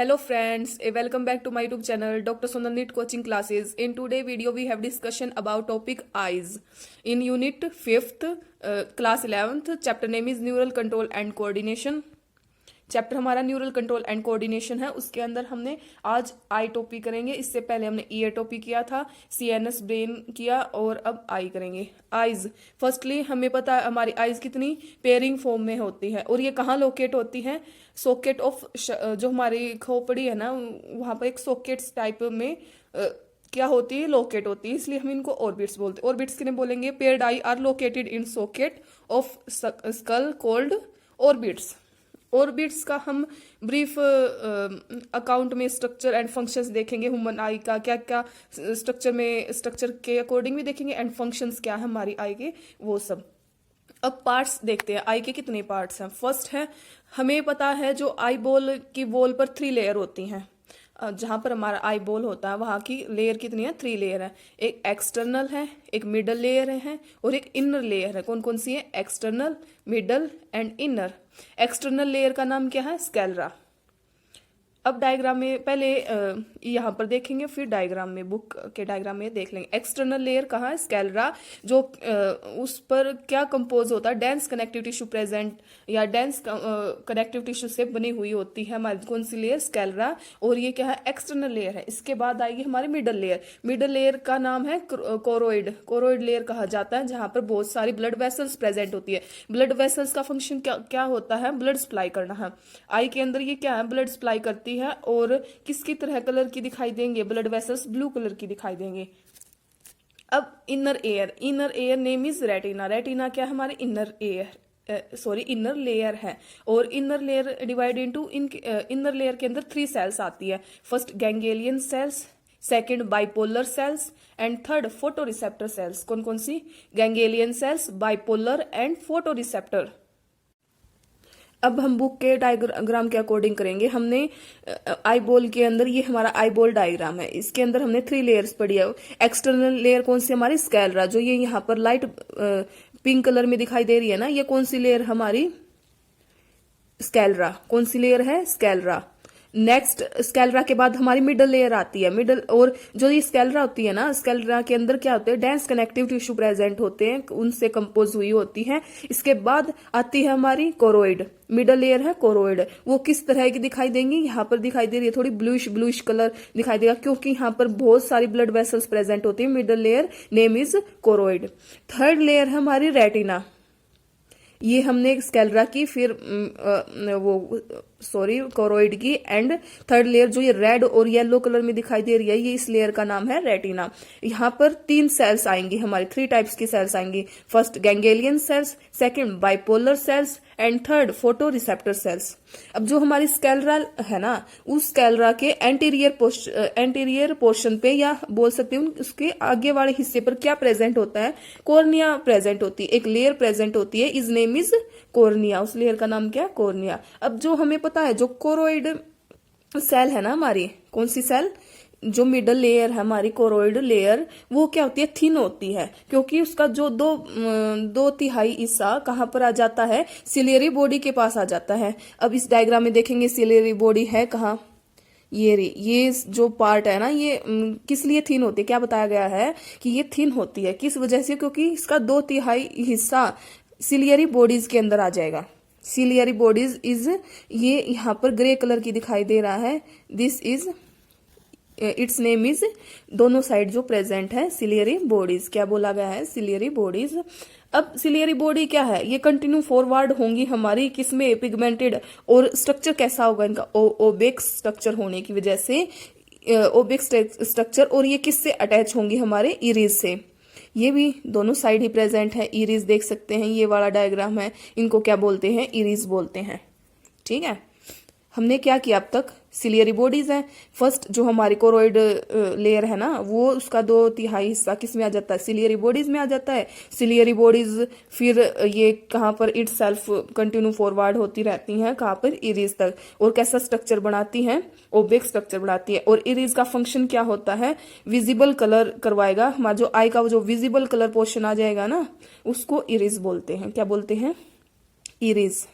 Hello friends, welcome back to my YouTube channel Dr. Sonal NEET Coaching Classes. In today's video we have discussion about topic eyes. In unit 5th, class 11th, chapter name is neural control and coordination. Chapter हमारा neural control and coordination है। उसके अंदर हमने आज आई topic करेंगे। इससे पहले हमने ईयर टॉपिक किया था, सीएनएस ब्रेन किया और अब आई करेंगे। आईज, फर्स्टली हमें पता है हमारी आईज कितनी पेयरिंग फॉर्म में होती है और ये कहाँ लोकेट होती है? सॉकेट ऑफ, जो हमारी खोपड़ी है ना, वहां पर एक सॉकेट्स टाइप में क्या होती है, लोकेट होती है, इसलिए हम इनको ऑर्बिट्स बोलते हैं। ऑर्बिट्स किन्हें बोलेंगे? Paired I R located in socket of skull called orbits. Orbits का हम ब्रीफ अकाउंट में स्ट्रक्चर एंड फंक्शंस देखेंगे। ह्यूमन आई का क्या क्या स्ट्रक्चर के अकॉर्डिंग भी देखेंगे एंड फंक्शंस क्या है हमारी आई के, वो सब। अब पार्ट्स देखते हैं, आई के कितने पार्ट्स हैं। फर्स्ट है, हमें पता है जो आई बॉल की वॉल पर 3 लेयर होती हैं। जहां पर हमारा आई बॉल होता है वहां की लेयर कितनी है? 3 लेयर है। एक एक्सटर्नल है, एक मिडल लेयर है और एक इनर लेयर है। कौन कौन सी है? External, middle and inner. External layer का नाम क्या है? स्कैलरा। अब डायग्राम में पहले यहाँ पर देखेंगे, फिर डायग्राम में, बुक के डायग्राम में देख लेंगे। एक्सटर्नल लेयर कहाँ है? स्कैलरा। जो उस पर क्या कंपोज होता है? डेंस कनेक्टिव टिश्यू प्रेजेंट या डेंस कनेक्टिव टिश्यू से बनी हुई होती है हमारी कौन सी लेयर? स्कैलरा। और ये क्या है? एक्सटर्नल लेयर है। इसके बाद आएगी हमारी मिडल लेयर। मिडल लेयर का नाम है कोरोइड। कोरोइड लेयर कहा जाता है जहां पर बहुत सारी ब्लड वेसल्स प्रेजेंट होती है। ब्लड वेसल्स का फंक्शन क्या होता है? ब्लड सप्लाई करना है। आई के अंदर ये क्या है? ब्लड सप्लाई करती है। और किसकी तरह कलर की दिखाई देंगे? ब्लड वेसल्स ब्लू कलर की दिखाई देंगे। अब inner air, inner air name is retina. Retina क्या है? हमारे इनर इनर लेयर है। और inner layer divide into, inner layer के अंदर 3 सेल्स आती है। First ganglion cells, second bipolar cells and third photoreceptor cells. कौन कौन सी? Ganglion cells, bipolar and photoreceptor. अब हम बुक के डायग्राम के अकॉर्डिंग करेंगे। हमने आई बॉल के अंदर, ये हमारा आई बॉल डायग्राम है, इसके अंदर हमने 3 लेयर्स पढ़ी है। एक्सटर्नल लेयर कौन सी? हमारी स्कैलरा, जो ये यहाँ पर लाइट पिंक कलर में दिखाई दे रही है ना, ये कौन सी लेयर? हमारी स्कैलरा। कौन सी लेयर है? स्कैलरा। नेक्स्ट, स्कैलरा के बाद हमारी मिडल लेयर आती है। मिडल, और जो ये स्कैलरा होती है ना, स्कैलरा के अंदर क्या होते हैं? डेंस कनेक्टिव टिश्यू प्रेजेंट होते हैं, उनसे कंपोज हुई होती है। इसके बाद आती है हमारी कोरोइड। मिडल लेयर है कोरोइड। वो किस तरह की दिखाई देंगी? यहाँ पर दिखाई दे रही है, थोड़ी ब्लूइश कलर दिखाई देगा, क्योंकि यहाँ पर बहुत सारी ब्लड वेसल्स प्रेजेंट होती है। Middle layer name is choroid. Third layer है हमारी रेटिना। ये हमने स्कैलरा की, फिर कोरोइड की, एंड थर्ड लेयर जो ये रेड और येलो कलर में दिखाई दे रही है, ये इस लेयर का नाम है रेटिना। यहाँ पर 3 सेल्स आएंगी हमारी, 3 टाइप्स की सेल्स आएंगी। First ganglion cells, second bipolar cells and third photoreceptor cells. अब जो हमारी स्कैलरा है ना, उस स्कैलरा के एंटीरियर पोर्शन पे, या बोल सकते हैं उसके आगे वाले हिस्से पर क्या प्रेजेंट होता है? कॉर्निया प्रेजेंट होती है, एक लेयर प्रेजेंट होती है, इज नेम इज कॉर्निया। उस लेयर का नाम क्या? कॉर्निया। अब जो हमें पता है, जो कोरोइड सेल है ना हमारी, कौन सी सेल? जो मिडल लेयर है हमारी कोरोइड लेयर, वो क्या होती है? थिन होती है, क्योंकि उसका जो 2/3 हिस्सा कहाँ पर आ जाता है? सिलियरी बॉडी के पास आ जाता है। अब इस डायग्राम में देखेंगे सिलियरी बॉडी है कहाँ? ये जो पार्ट है ना, ये किस लिए थिन होती है? क्या बताया गया है कि ये थिन होती है, किस वजह से? क्योंकि इसका 2/3 हिस्सा सिलियरी बॉडीज के अंदर आ जाएगा। सिलियरी बॉडीज इज, ये यहाँ पर ग्रे कलर की दिखाई दे रहा है, this is, it's name is, दोनों साइड जो प्रेजेंट है सिलियरी बॉडीज। क्या बोला गया है? Ciliary bodies. अब सिलियरी बॉडी क्या है? ये कंटिन्यू फॉरवर्ड होंगी हमारी, किसमें? पिगमेंटेड। और स्ट्रक्चर कैसा होगा इनका? ओबेक स्ट्रक्चर होने की वजह से, ओबेक स्ट्रक्चर। और ये किससे अटैच होंगी? हमारे इरिस से। ये भी दोनों साइड ही प्रेजेंट है। इरिस देख सकते हैं, ये वाला डायग्राम है, इनको क्या बोलते हैं? इरिस बोलते हैं। ठीक है, हमने क्या किया अब तक? सिलियरी बॉडीज है। फर्स्ट जो हमारी कोरोइड लेयर है ना, वो उसका 2/3 हिस्सा किस में आ जाता है? सिलियरी बॉडीज में आ जाता है। सिलियरी बॉडीज फिर ये कहाँ पर इट सेल्फ कंटिन्यू फॉरवर्ड होती रहती हैं, कहाँ पर? इरिस तक। और कैसा स्ट्रक्चर बनाती हैं? ओबेक स्ट्रक्चर बनाती है। और इरिस का फंक्शन क्या होता है? विजिबल कलर करवाएगा। हमारा जो आई का जो विजिबल कलर पोर्शन आ जाएगा ना, उसको इरिस बोलते हैं। क्या बोलते हैं? इरिस।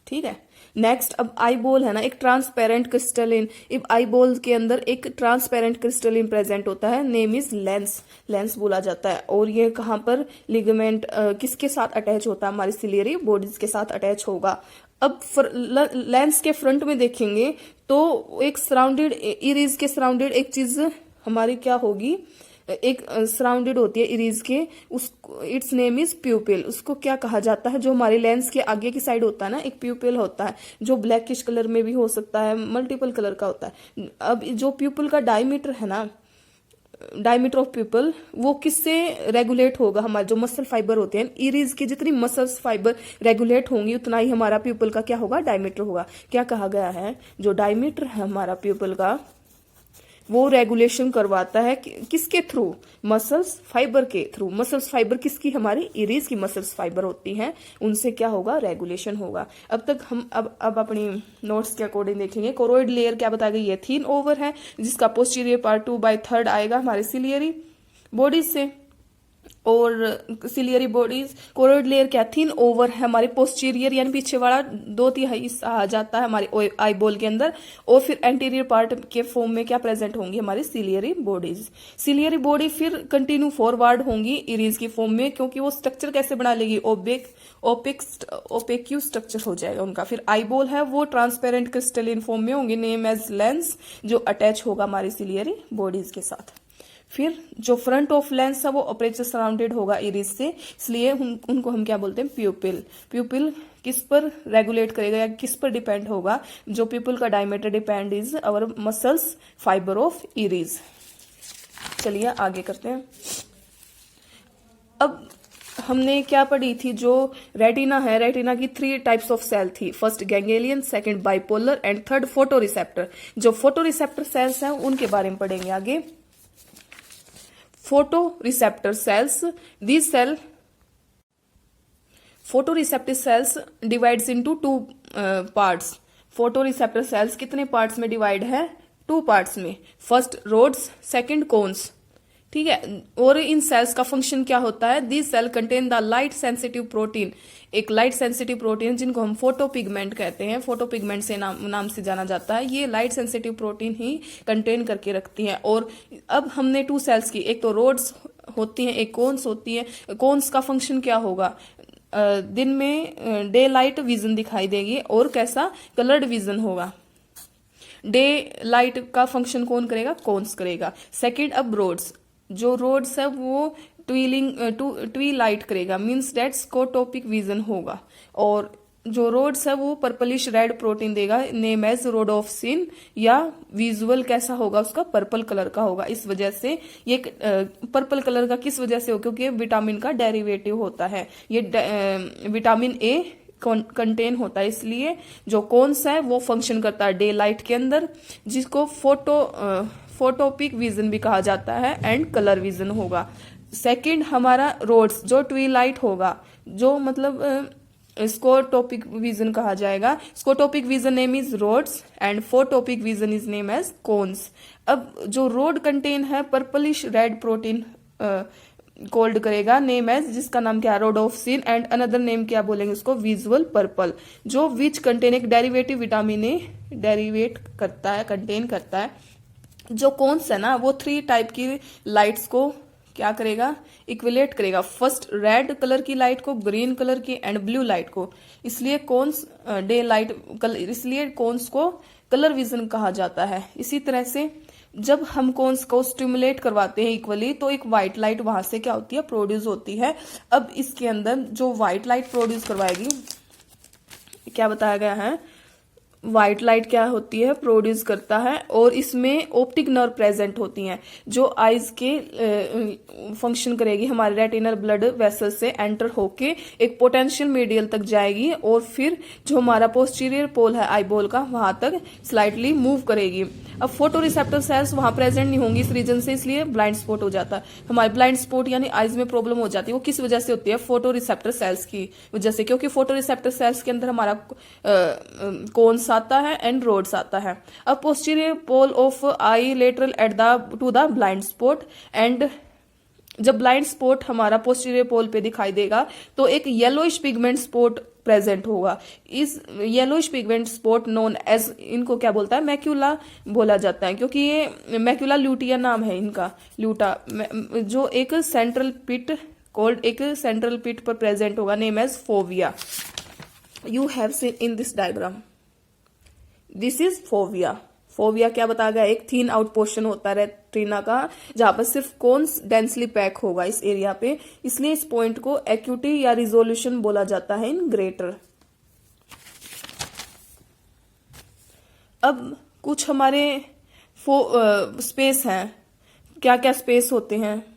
ठीक है। नेक्स्ट अब आई बॉल है ना, एक ट्रांसपेरेंट क्रिस्टलिन, इब आई बॉल के अंदर एक ट्रांसपेरेंट क्रिस्टलिन प्रेजेंट होता है, नेम इज लेंस, लेंस बोला जाता है। और ये कहाँ पर लिगामेंट किसके साथ अटैच होता है, हमारी सिलियरी बॉडीज के साथ अटैच होगा। अब लेंस के फ्रंट में देखेंगे तो एक सराउंडेड इरीज के सराउंडेड एक चीज हमारी क्या होगी, एक सराउंडेड होती है इरीज के, उस इट्स नेम इज प्यूपिल। उसको क्या कहा जाता है, जो हमारी लेंस के आगे की साइड होता है ना, एक प्यूपिल होता है जो ब्लैकिश कलर में भी हो सकता है, मल्टीपल कलर का होता है। अब जो प्यूपिल का डायमीटर है ना, डायमीटर ऑफ प्यूपल, वो किससे रेगुलेट होगा, हमारे जो मसल फाइबर होते हैं इरीज की जितनी मसल्स फाइबर रेगुलेट होंगी उतना ही हमारा प्यूपल का क्या होगा, डायमीटर होगा। क्या कहा गया है, जो डायमीटर है हमारा प्यूपल का वो रेगुलेशन करवाता है किसके थ्रू, मसल्स फाइबर के थ्रू। मसल्स फाइबर किसकी, हमारी इरीज की मसल्स फाइबर होती हैं, उनसे क्या होगा, रेगुलेशन होगा। अब तक हम अब अपनी नोट्स के अकॉर्डिंग देखेंगे। कोरोइड लेयर क्या बताई गई है, थिन ओवर है, जिसका पोस्टीरियर पार्ट 2/3 आएगा हमारे सिलियरी बॉडीज से, और सिलियरी बॉडीज कोरोइड लेयर क्या, थिन ओवर है हमारे पोस्टीरियर यानी पीछे वाला 2/3 हिस्सा आ जाता है हमारे आई बॉल के अंदर, और फिर एंटीरियर पार्ट के फॉर्म में क्या प्रेजेंट होंगी, हमारी सिलियरी बॉडीज। सिलियरी बॉडी फिर कंटिन्यू फॉरवर्ड होंगी इरीज की फॉर्म में, क्योंकि वो स्ट्रक्चर कैसे बना लेगी, ओपेक्यू स्ट्रक्चर हो जाएगा उनका। फिर आई बॉल है वो ट्रांसपेरेंट क्रिस्टलिन फॉर्म में होंगे, नेम एज लेंस, जो अटैच होगा हमारी सिलियरी बॉडीज के साथ। फिर जो फ्रंट ऑफ लेंस है वो अपर्चर सराउंडेड होगा इरिस से, इसलिए उनको हम क्या बोलते हैं, प्यूपिल। प्यूपिल किस पर रेगुलेट करेगा या किस पर डिपेंड होगा, जो प्यूपिल का diameter depend is our muscles fibre of iris. चलिए आगे करते हैं। अब हमने क्या पढ़ी थी, जो रेटिना है, रेटिना की 3 टाइप्स ऑफ सेल थी, first ganglion, second bipolar and third photo receptor. जो फोटो रिसेप्टर सेल्स हैं उनके बारे में पढ़ेंगे आगे। Photoreceptor cells, these photoreceptor cells divides into 2 parts. Photoreceptor cells कितने पार्ट्स में डिवाइड है, 2 पार्ट्स में, फर्स्ट रोड्स, सेकंड कोन्स, ठीक है। और इन सेल्स का फंक्शन क्या होता है, this cell contain the light sensitive protein, एक लाइट सेंसिटिव प्रोटीन जिनको हम फोटोपिगमेंट कहते हैं, फोटोपिगमेंट से नाम से जाना जाता है। ये लाइट सेंसिटिव प्रोटीन ही कंटेन करके रखती हैं। और अब हमने 2 सेल्स की, एक तो रोड्स होती हैं, एक कोन्स होती है। कोन्स का फंक्शन क्या होगा, दिन में डे लाइट विजन दिखाई देगी, और कैसा, कलर्ड विजन होगा। डे लाइट का फंक्शन कौन करेगा, कोन्स करेगा। सेकेंड अब रोड्स, जो रोड्स है वो ट्वी लाइट करेगा, मीन्स डेट स्कोटोपिक विजन होगा। और जो रोड्स है वो पर्पलिश रेड प्रोटीन देगा, नेम एज रोडोप्सिन, या विजुअल कैसा होगा उसका, पर्पल कलर का होगा। इस वजह से ये पर्पल कलर का किस वजह से हो, क्योंकि ये विटामिन का डेरिवेटिव होता है, ये विटामिन ए कंटेन होता है, इसलिए जो कोन्स है वो फंक्शन करता है डे लाइट के अंदर, जिसको फोटोपिक विजन भी कहा जाता है, एंड कलर विजन होगा। सेकंड हमारा रोड्स, जो ट्विलाइट होगा, जो मतलब स्कोटोपिक विजन कहा जाएगा। Scotopic vision name is rods and photopic vision is name as cones. अब जो रोड कंटेन है पर्पलिश रेड प्रोटीन कोल्ड करेगा, नेम एज, जिसका नाम क्या है, रोडोप्सिन, एंड अनदर नेम क्या बोलेंगे उसको, विजुअल पर्पल, जो विच कंटेन एक डेरिवेटिव विटामिन ए डेरिवेट करता है, कंटेन करता है। जो कोन्स है ना वो 3 टाइप की लाइट्स को क्या करेगा, इक्विलेट करेगा, फर्स्ट रेड कलर की लाइट को, ग्रीन कलर की, एंड ब्लू लाइट को। इसलिए कोन्स डे लाइट, इसलिए कोन्स को कलर विजन कहा जाता है। इसी तरह से जब हम कोन्स को स्टिमुलेट करवाते हैं इक्वली, तो एक व्हाइट लाइट वहां से क्या होती है, प्रोड्यूस होती है। अब इसके अंदर जो व्हाइट लाइट प्रोड्यूस करवाएगी, क्या बताया गया है, व्हाइट लाइट क्या होती है, प्रोड्यूस करता है, और इसमें ऑप्टिक नर्व प्रेजेंट होती हैं, जो आईज के फंक्शन करेगी, हमारे रेटिनल ब्लड वेसल से एंटर होके एक पोटेंशियल मीडियल तक जाएगी, और फिर जो हमारा पोस्टीरियर पोल है आई बॉल का, वहां तक स्लाइटली मूव करेगी। अब फोटो रिसेप्टर सेल्स वहां प्रेजेंट नहीं होंगी इस रीजन से, इसलिए ब्लाइंड स्पॉट हो जाता है। हमारे ब्लाइंड स्पॉट यानी आईज में प्रॉब्लम हो जाती है, वो किस वजह से होती है, फोटो रिसेप्टर सेल्स की वजह से, क्योंकि फोटो रिसेप्टर सेल्स के अंदर हमारा कोन्स आता है एंड रोड्स आता है। अब posterior pole of eye lateral at the to the blind spot, and जब ब्लाइंड स्पॉट हमारा पोस्टीरियर पोल पे दिखाई देगा तो एक येलोइश पिगमेंट स्पॉट प्रेजेंट होगा। इस yellowish pigment spot known as, इनको क्या बोलता है, मैक्यूला बोला जाता है, क्योंकि ये मैक्यूला ल्यूटिया नाम है इनका, ल्यूटा, जो एक सेंट्रल पिट कॉल्ड, एक सेंट्रल पिट पर प्रेजेंट होगा, name as fovea. You have seen in this diagram, this is fovea. Fovea क्या बताया गया, एक थिन आउट पोर्शन होता है रेटिना का, जहां पर सिर्फ कोन्स डेंसली पैक होगा इस एरिया पे, इसलिए इस पॉइंट को एक्यूटी या रिजोल्यूशन बोला जाता है इन ग्रेटर। अब कुछ हमारे स्पेस हैं, क्या क्या स्पेस होते हैं,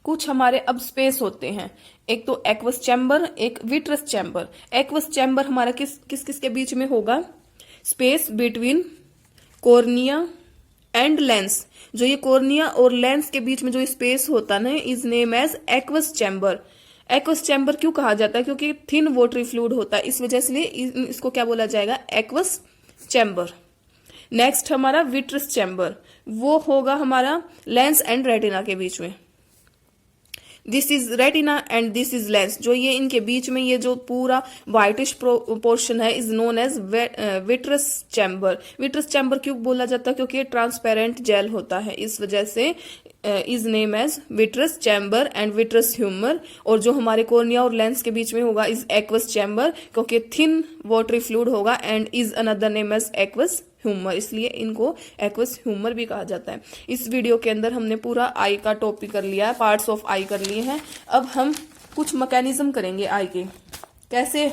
कुछ हमारे अब स्पेस होते हैं। एक तो एक्वस चैम्बर, एक विट्रस चैम्बर। एक्वस चैम्बर हमारा किस किस के बीच में होगा, space between cornea and lens. जो ये कॉर्निया और लेंस के बीच में जो स्पेस होता है is name as aqueous chamber. Aqueous chamber क्यों कहा जाता है, क्योंकि थिन वाटरी फ्लूइड होता है, इस वजह से इसको क्या बोला जाएगा, एक्वस चैम्बर। नेक्स्ट हमारा विट्रस चैम्बर, वो होगा हमारा लेंस एंड रेटिना के बीच में। This is retina and this is lens. जो ये इनके बीच में ये जो पूरा व्हाइटिश पोर्शन है is known as vitreous chamber. Vitreous chamber क्यों बोला जाता है, क्योंकि ये ट्रांसपेरेंट जेल होता है, इस वजह से is name as vitreous chamber and vitreous humour. और जो हमारे कॉर्निया और लेंस के बीच में होगा इज एक्वस चैम्बर, क्योंकि थिन वाटरी फ्लूइड होगा, and is another name as aqueous humour, इसलिए इनको एक्वस ह्यूमर भी कहा जाता है। इस वीडियो के अंदर हमने पूरा आई का टॉपिक कर लिया है, पार्ट्स ऑफ आई कर लिए हैं। अब हम कुछ मैकेनिज्म करेंगे आई के, कैसे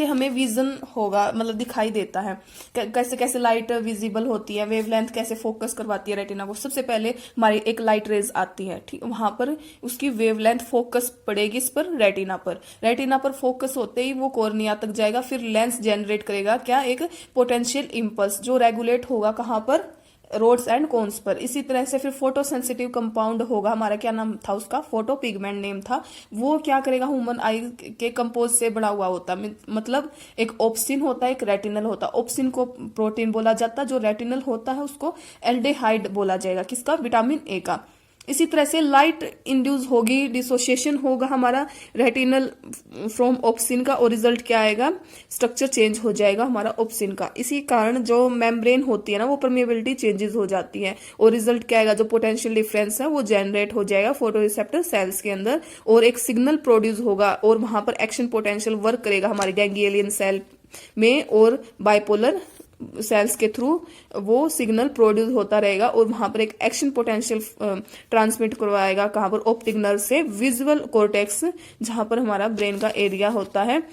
हमें विजन होगा, मतलब दिखाई देता है, कैसे कैसे लाइट विजिबल होती है, वेवलेंथ कैसे फोकस करवाती है रेटिना को। सबसे पहले हमारी एक लाइट रेज आती है, ठीक, वहां पर उसकी वेवलेंथ फोकस पड़ेगी इस पर, रेटिना पर फोकस होते ही वो कॉर्निया तक जाएगा, फिर लेंस जनरेट करेगा क्या, एक पोटेंशियल इंपल्स, जो रेगुलेट होगा कहाँ पर, रोड्स एंड कोन्स पर। इसी तरह से फिर फोटो सेंसिटिव कंपाउंड होगा हमारा, क्या नाम था उसका, फोटो पिगमेंट नेम था, वो क्या करेगा, ह्यूमन आई के कंपोज से बना हुआ होता, मतलब एक ऑप्सिन होता है, एक रेटिनल होता है। ऑप्सिन को प्रोटीन बोला जाता है, जो रेटिनल होता है उसको एल्डेहाइड बोला जाएगा, किसका, विटामिन ए का। इसी तरह से लाइट इंड्यूस होगी, डिसोसिएशन होगा हमारा रेटिनल फ्रॉम ऑप्सिन का, और रिजल्ट क्या आएगा, स्ट्रक्चर चेंज हो जाएगा हमारा ऑप्सिन का। इसी कारण जो मेम्ब्रेन होती है ना, वो परमेबिलिटी चेंजेस हो जाती है, और रिजल्ट क्या आएगा, जो पोटेंशियल डिफरेंस है वो जनरेट हो जाएगा फोटो रिसेप्टर सेल्स के अंदर, और एक सिग्नल प्रोड्यूस होगा, और वहां पर एक्शन पोटेंशियल वर्क करेगा हमारे गैंग्लियन सेल में, और बाइपोलर सेल्स के थ्रू वो सिग्नल प्रोड्यूस होता रहेगा, और वहां पर एक एक्शन पोटेंशियल ट्रांसमिट करवाएगा, कहां पर, ऑप्टिक नर्व से विजुअल कॉर्टेक्स, जहां पर हमारा ब्रेन का एरिया होता है।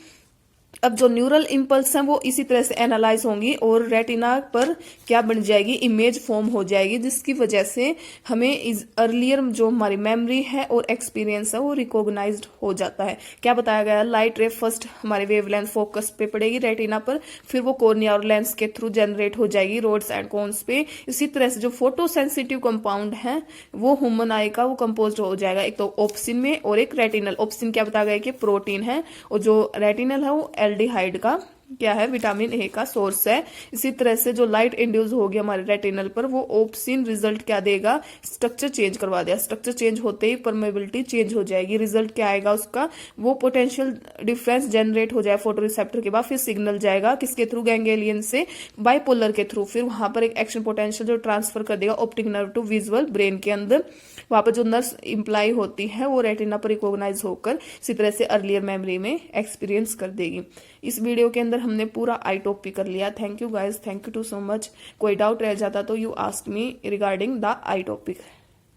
अब जो न्यूरल इंपल्स हैं वो इसी तरह से एनालाइज होंगी, और रेटिना पर क्या बन जाएगी, इमेज फॉर्म हो जाएगी, जिसकी वजह से हमें इस अर्लियर जो हमारी मेमोरी है और एक्सपीरियंस है वो रिकॉग्नाइज्ड हो जाता है। क्या बताया गया, लाइट रे फर्स्ट हमारे वेवलेंथ फोकस पे पड़ेगी रेटिना पर, फिर वो कॉर्निया और लेंस के थ्रू जनरेट हो जाएगी रोड्स एंड कोन्स पे। इसी तरह से जो फोटो सेंसिटिव कंपाउंड है वो ह्यूमन आई का वो कंपोज हो जाएगा, एक तो ऑप्सिन में और एक रेटिनल। ऑप्सिन क्या बताया गया कि प्रोटीन है, और जो रेटिनल है वो एल्डिहाइड का क्या है, विटामिन ए का सोर्स है। इसी तरह से जो लाइट इंड्यूस होगी हमारे रेटिनल पर, वो ऑप्सिन रिजल्ट क्या देगा, स्ट्रक्चर चेंज करवा देगा। स्ट्रक्चर चेंज होते ही परमेबिलिटी चेंज हो जाएगी, रिजल्ट क्या आएगा उसका, वो पोटेंशियल डिफरेंस जनरेट हो जाए फोटो रिसेप्टर के बाद, फिर सिग्नल जाएगा किसके थ्रू, गैंग्लियन से बाइपोलर के थ्रू, फिर वहां पर एक एक्शन पोटेंशियल जो ट्रांसफर कर देगा optic nerve to visual brain के अंदर, वहां पर जो नर्व्स इंप्लाई होती है वो रेटिना पर रिकॉग्नाइज होकर इसी तरह से अर्लियर मेमोरी में एक्सपीरियंस कर देगी। इस वीडियो के अंदर हमने पूरा आई टॉपिक कर लिया। Thank you guys, thank you too so much. कोई डाउट रह जाता तो you ask me regarding the I topic.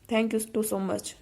Thank you too so much.